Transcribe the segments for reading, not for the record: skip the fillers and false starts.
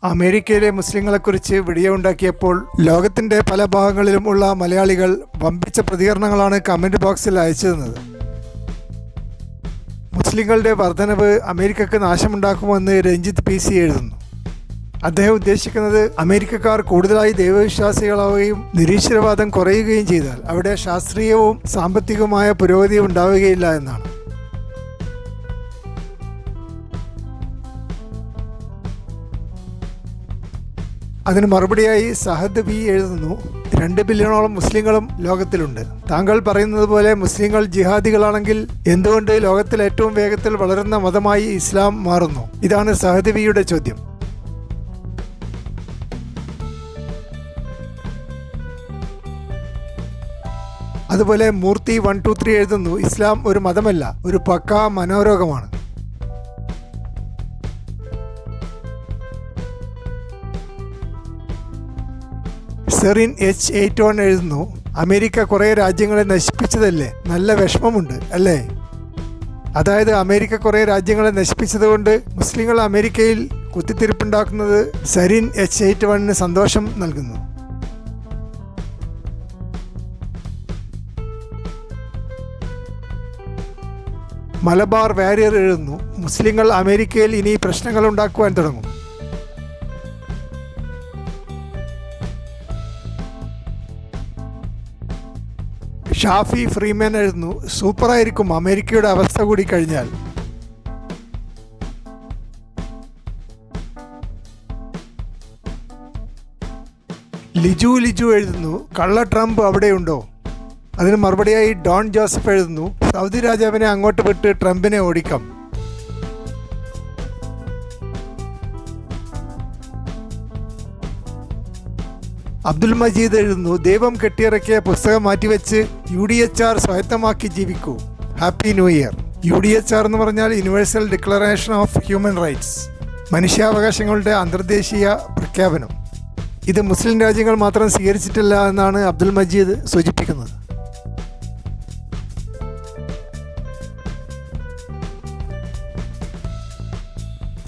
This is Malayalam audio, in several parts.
അമേരിക്കയിലെ മുസ്ലിങ്ങളെക്കുറിച്ച് വീഡിയോ ഉണ്ടാക്കിയപ്പോൾ ലോകത്തിൻ്റെ പല ഭാഗങ്ങളിലും ഉള്ള മലയാളികൾ വമ്പിച്ച പ്രതികരണങ്ങളാണ് കമൻറ്റ് ബോക്സിൽ അയച്ചിരുന്നത്. മുസ്ലിങ്ങളുടെ വർധനവ് അമേരിക്കക്ക് നാശമുണ്ടാക്കുമെന്ന് രഞ്ജിത്ത് PC എഴുതുന്നു. അദ്ദേഹം ഉദ്ദേശിക്കുന്നത് അമേരിക്കക്കാർ കൂടുതലായി ദൈവവിശ്വാസികളാവുകയും നിരീശ്വരവാദം കുറയുകയും ചെയ്താൽ അവിടെ ശാസ്ത്രീയവും സാമ്പത്തികവുമായ പുരോഗതി ഉണ്ടാവുകയില്ല എന്നാണ്. അതിന് മറുപടിയായി സഹദ് B എഴുതുന്നു, 2 ബില്യണോളം മുസ്ലിങ്ങളും ലോകത്തിലുണ്ട്. താങ്കൾ പറയുന്നത് പോലെ മുസ്ലിങ്ങൾ ജിഹാദികളാണെങ്കിൽ എന്തുകൊണ്ട് ലോകത്തിൽ ഏറ്റവും വേഗത്തിൽ വളരുന്ന മതമായി ഇസ്ലാം മാറുന്നു? ഇതാണ് സഹദ് Bയുടെ ചോദ്യം. അതുപോലെ മൂർത്തി 123 എഴുതുന്നു, ഇസ്ലാം ഒരു മതമല്ല, ഒരു പക്കാ മനോരോഗമാണ്. സെറിൻ H81 എഴുതുന്നു, അമേരിക്ക കുറേ രാജ്യങ്ങളെ നശിപ്പിച്ചതല്ലേ, നല്ല വിഷമമുണ്ട് അല്ലേ? അതായത് അമേരിക്ക കുറേ രാജ്യങ്ങളെ നശിപ്പിച്ചതുകൊണ്ട് മുസ്ലിങ്ങൾ അമേരിക്കയിൽ കുത്തിത്തിരിപ്പുണ്ടാക്കുന്നത് സെറിൻ H81 സന്തോഷം നൽകുന്നു. മലബാർ വാരിയർ എഴുതുന്നു, മുസ്ലിങ്ങൾ അമേരിക്കയിൽ ഇനി പ്രശ്നങ്ങൾ ഉണ്ടാക്കുവാൻ തുടങ്ങും. ഷാഫി ഫ്രീമാൻ എഴുതുന്നു, സൂപ്പറായിരിക്കും അമേരിക്കയുടെ അവസ്ഥ കൂടി കഴിഞ്ഞാൽ. ലിജു എഴുതുന്നു, കള്ള ട്രംപ് അവിടെയുണ്ടോ? അതിന് മറുപടിയായി ഡോൺ ജോസഫ് എഴുതുന്നു, സൗദി രാജാവിനെ അങ്ങോട്ട് വിട്ട് ട്രംപിനെ ഓടിക്കാം. അബ്ദുൽ മജീദ് എഴുതുന്നു, ദൈവം കെട്ടിയിറക്കിയ പുസ്തകം മാറ്റിവെച്ച് UDHR സ്വായത്തമാക്കി ജീവിക്കൂ. Happy new year. UDHR എന്ന് പറഞ്ഞാൽ universal declaration of human rights, മനുഷ്യാവകാശങ്ങളുടെ അന്തർദേശീയ പ്രഖ്യാപനം. ഇത് മുസ്ലിം രാജ്യങ്ങൾ മാത്രം സ്വീകരിച്ചിട്ടില്ല എന്നാണ് അബ്ദുൽ മജീദ് സൂചിപ്പിക്കുന്നത്.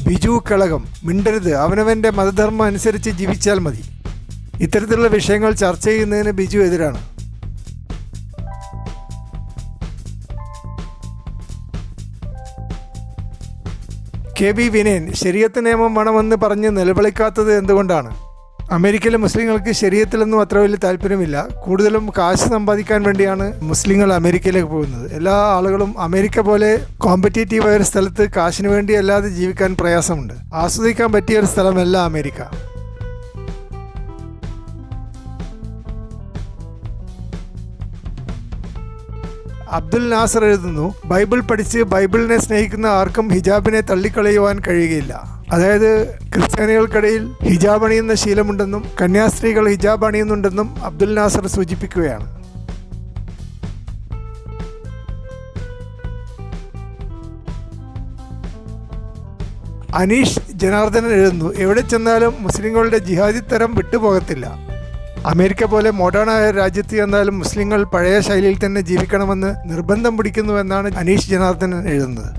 ബിജു കളകം, മിണ്ടരുത്, അവനവൻ്റെ മതധർമ്മം അനുസരിച്ച് ജീവിച്ചാൽ മതി. ഇത്തരത്തിലുള്ള വിഷയങ്ങൾ ചർച്ച ചെയ്യുന്നതിന് ബിജു എതിരാണ്. KB വിനയൻ, ശരീഅത്ത് നിയമം വേണമെന്ന് പറഞ്ഞ് നിലവിളിക്കാത്തത് എന്തുകൊണ്ടാണ്? അമേരിക്കയിലെ മുസ്ലിങ്ങൾക്ക് ശരീഅത്തിലൊന്നും അത്ര വലിയ താല്പര്യമില്ല. കൂടുതലും കാശ് സമ്പാദിക്കാൻ വേണ്ടിയാണ് മുസ്ലിങ്ങൾ അമേരിക്കയിലേക്ക് പോകുന്നത്. എല്ലാ ആളുകളും അമേരിക്ക പോലെ കോമ്പറ്റീറ്റീവായ ഒരു സ്ഥലത്ത് കാശിന് വേണ്ടി അല്ലാതെ ജീവിക്കാൻ പ്രയാസമുണ്ട്. ആസ്വദിക്കാൻ പറ്റിയ ഒരു സ്ഥലമല്ല അമേരിക്ക. അബ്ദുൽ നാസർ എഴുതുന്നു, ബൈബിൾ പഠിച്ച് ബൈബിളിനെ സ്നേഹിക്കുന്ന ആർക്കും ഹിജാബിനെ തള്ളിക്കളയുവാൻ കഴിയുകയില്ല. അതായത് ക്രിസ്ത്യാനികൾക്കിടയിൽ ഹിജാബ് അണിയുന്ന ശീലമുണ്ടെന്നും കന്യാസ്ത്രീകൾ ഹിജാബ് അണിയുന്നുണ്ടെന്നും അബ്ദുൽ നാസർ സൂചിപ്പിക്കുകയാണ്. അനീഷ് ജനാർദ്ദനൻ എഴുതുന്നു, എവിടെ ചെന്നാലും മുസ്ലിങ്ങളുടെ ജിഹാദി തരം വിട്ടുപോകത്തില്ല. അമേരിക്ക പോലെ മോഡേണായ രാജ്യത്ത് ചെന്നാലും മുസ്ലിങ്ങൾ പഴയ ശൈലിയിൽ തന്നെ ജീവിക്കണമെന്ന് നിർബന്ധം പിടിക്കുന്നുവെന്നാണ് അനീഷ് ജനാർദ്ദനൻ എഴുതുന്നത്.